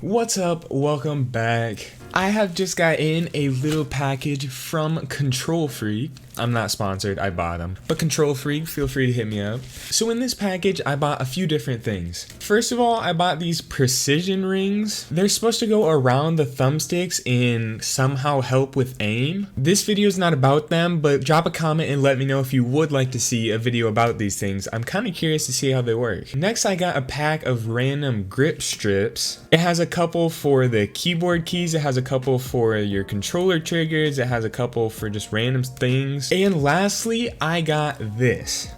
What's up? Welcome back. I have just got in a little package from KontrolFreek. I'm not sponsored, I bought them. But KontrolFreek, feel free to hit me up. So in this package, I bought a few different things. First of all, I bought these precision rings. They're supposed to go around the thumbsticks and somehow help with aim. This video is not about them, but drop a comment and let me know if you would like to see a video about these things. I'm kind of curious to see how they work. Next, I got a pack of random grip strips. It has a couple for the keyboard keys. It has a couple for your controller triggers. It has a couple for just random things. And lastly, I got this.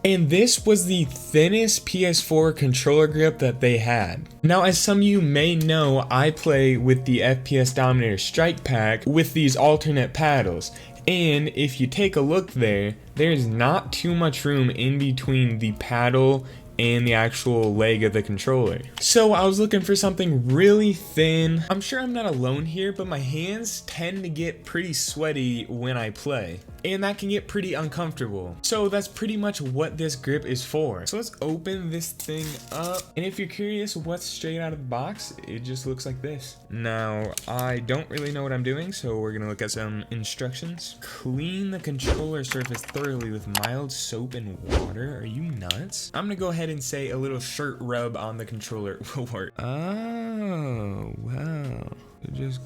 And this was the thinnest PS4 controller grip that they had. Now, as some of you may know, I play with the FPS Dominator strikepack with these alternate paddles. And if you take a look there, there's not too much room in between the paddle and the actual leg of the controller. So I was looking for something really thin. I'm sure I'm not alone here, but my hands tend to get pretty sweaty when I play, and that can get pretty uncomfortable. So that's pretty much what this grip is for. So let's open this thing up. And if you're curious what's straight out of the box, it just looks like this. Now, I don't really know what I'm doing, so we're gonna look at some instructions. Clean the controller surface thoroughly with mild soap and water. Are you nuts? I'm gonna go ahead and say a little shirt rub on the controller will work. Oh, wow. It just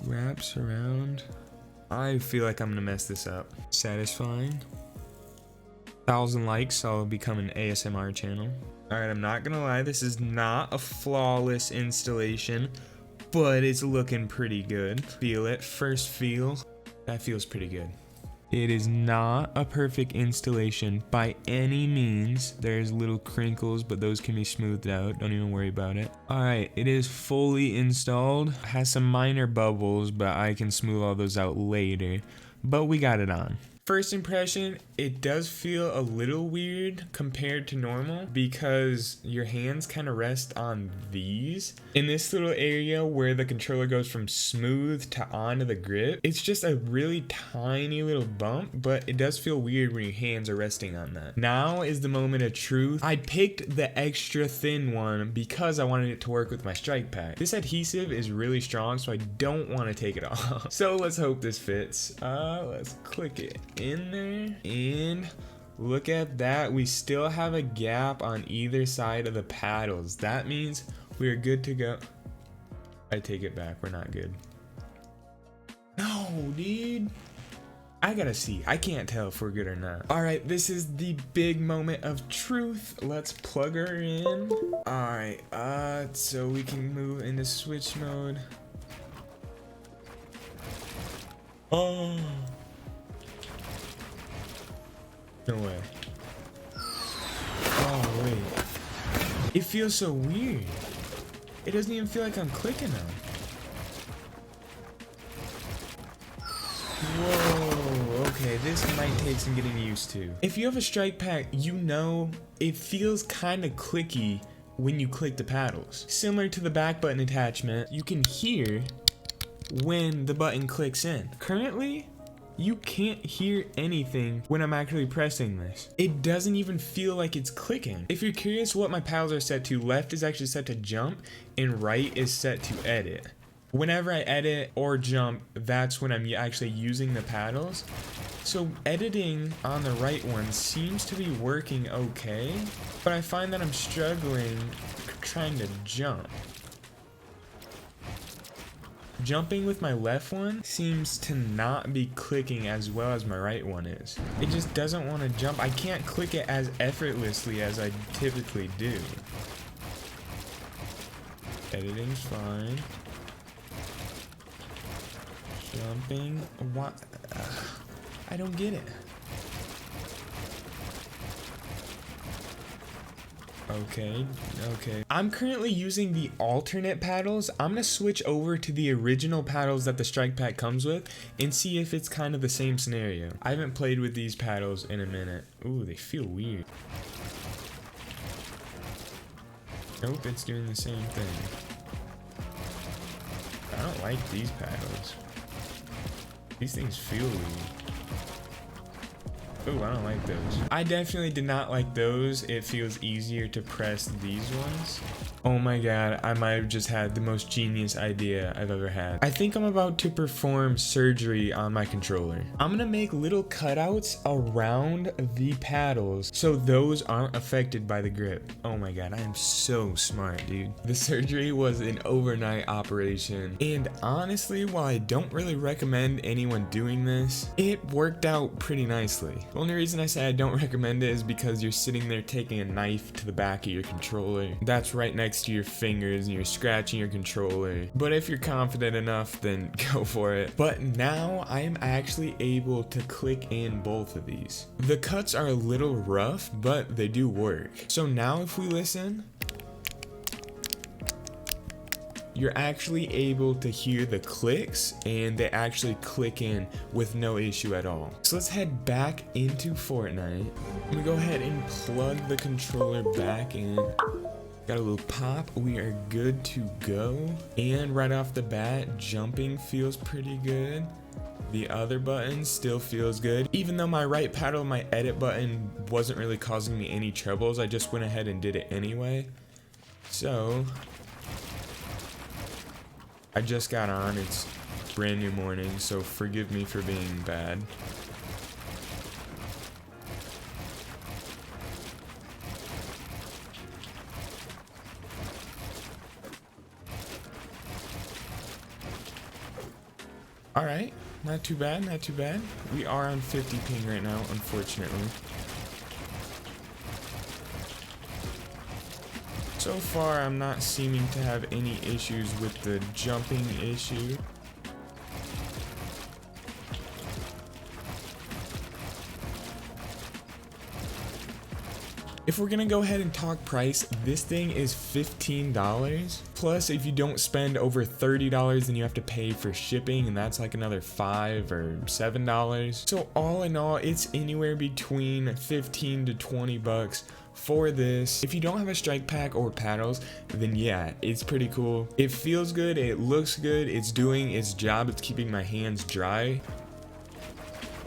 wraps around. I feel like I'm gonna mess this up. Satisfying. 1,000 likes, I'll become an ASMR channel. Alright, I'm not gonna lie, this is not a flawless installation, but it's looking pretty good. Feel it, first feel. That feels pretty good. It is not a perfect installation by any means. There's little crinkles, but those can be smoothed out. Don't even worry about it. Alright, it is fully installed. Has some minor bubbles, but I can smooth all those out later. But we got it on. First impression, it does feel a little weird compared to normal because your hands kind of rest on these. In this little area where the controller goes from smooth to onto the grip, it's just a really tiny little bump, but it does feel weird when your hands are resting on that. Now is the moment of truth. I picked the extra thin one because I wanted it to work with my strike pack. This adhesive is really strong, so I don't want to take it off. So let's hope this fits. Let's click it in there, and look at that, we still have a gap on either side of the paddles. That means we're good to go. I take it back, we're not good. No, dude, I gotta see. I can't tell if we're good or not. Alright, this is the big moment of truth. Let's plug her in. Alright, so we can move into switch mode. Oh, no way. Oh, wait. It feels so weird. It doesn't even feel like I'm clicking them. Whoa, okay, this might take some getting used to. If you have a strike pack, you know it feels kind of clicky when you click the paddles. Similar to the back button attachment, you can hear when the button clicks in. Currently, you can't hear anything when I'm actually pressing this. It doesn't even feel like it's clicking. If you're curious what my paddles are set to, left is actually set to jump and right is set to edit. Whenever I edit or jump, that's when I'm actually using the paddles. So editing on the right one seems to be working okay, but I find that I'm struggling trying to jump. Jumping with my left one seems to not be clicking as well as my right one is. It just doesn't want to jump. I can't click it as effortlessly as I typically do. Editing's fine. Jumping. What? I don't get it. Okay. I'm currently using the alternate paddles. I'm gonna switch over to the original paddles that the strike pack comes with and see if it's kind of the same scenario. I haven't played with these paddles in a minute. Ooh, they feel weird. Nope, it's doing the same thing. I don't like these paddles. These things feel weird. Oh, I don't like those. I definitely did not like those. It feels easier to press these ones. Oh my god, I might have just had the most genius idea I've ever had. I think I'm about to perform surgery on my controller. I'm gonna make little cutouts around the paddles so those aren't affected by the grip. Oh my god, I am so smart, dude. The surgery was an overnight operation, and honestly, while I don't really recommend anyone doing this, it worked out pretty nicely. The only reason I say I don't recommend it is because you're sitting there taking a knife to the back of your controller. That's right next to your fingers and you're scratching your controller. But if you're confident enough, then go for it. But now I am actually able to click in both of these. The cuts are a little rough, but they do work. So now if we listen, you're actually able to hear the clicks, and they actually click in with no issue at all. So let's head back into Fortnite. I'm gonna go ahead and plug the controller back in. Got a little pop, we are good to go. And right off the bat, jumping feels pretty good. The other button still feels good. Even though my right paddle, my edit button wasn't really causing me any troubles, I just went ahead and did it anyway. So I just got on, it's brand new morning, so forgive me for being bad. Alright, not too bad, not too bad. We are on 50 ping right now, unfortunately. So far, I'm not seeming to have any issues with the jumping issue. If we're gonna go ahead and talk price, this thing is $15. Plus, if you don't spend over $30, then you have to pay for shipping, and that's like another $5 or $7. So all in all, it's anywhere between 15 to 20 bucks for this. If you don't have a strike pack or paddles, then yeah, it's pretty cool. It feels good, it looks good, it's doing its job, it's keeping my hands dry.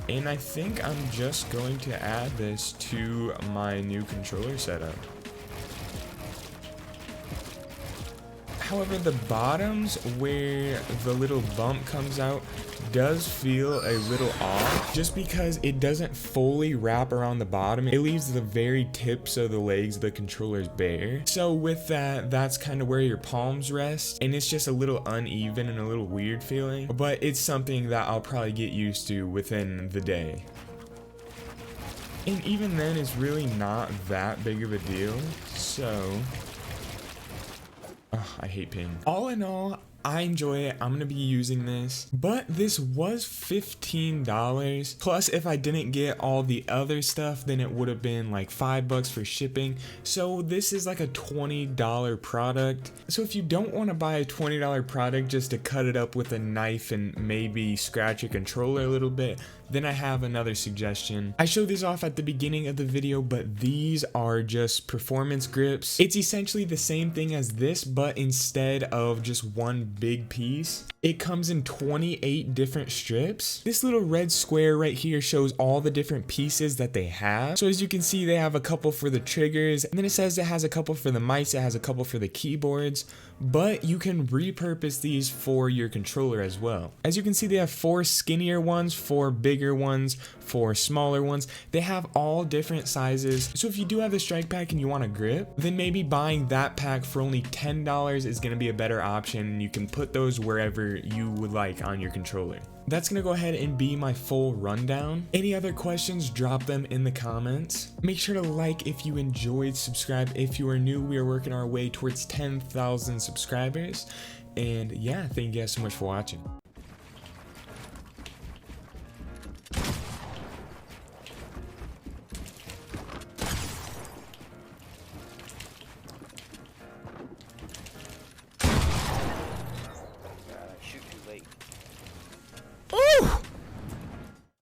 And I think I'm just going to add this to my new controller setup. However, the bottoms where the little bump comes out does feel a little off, just because it doesn't fully wrap around the bottom. It leaves the very tips of the legs of the controllers bare. So with that, that's kind of where your palms rest, and it's just a little uneven and a little weird feeling, but it's something that I'll probably get used to within the day. And even then, it's really not that big of a deal, so I hate ping. All in all, I enjoy it. I'm gonna be using this, but this was $15. Plus, if I didn't get all the other stuff, then it would have been like $5 for shipping. So this is like a $20 product. So if you don't want to buy a $20 product just to cut it up with a knife and maybe scratch your controller a little bit, then I have another suggestion. I showed these off at the beginning of the video, but these are just performance grips. It's essentially the same thing as this, but instead of just one big piece, it comes in 28 different strips. This little red square right here shows all the different pieces that they have. So as you can see, they have a couple for the triggers, and then it says it has a couple for the mice, it has a couple for the keyboards, but you can repurpose these for your controller as well. As you can see, they have 4 skinnier ones, 4 bigger ones, 4 smaller ones. They have all different sizes. So if you do have the strike pack and you want a grip, then maybe buying that pack for only $10 is gonna be a better option. You can put those wherever you would like on your controller. That's gonna go ahead and be my full rundown. Any other questions, drop them in the comments. Make sure to like if you enjoyed, subscribe if you are new. We are working our way towards 10,000 subscribers. And yeah, thank you guys so much for watching.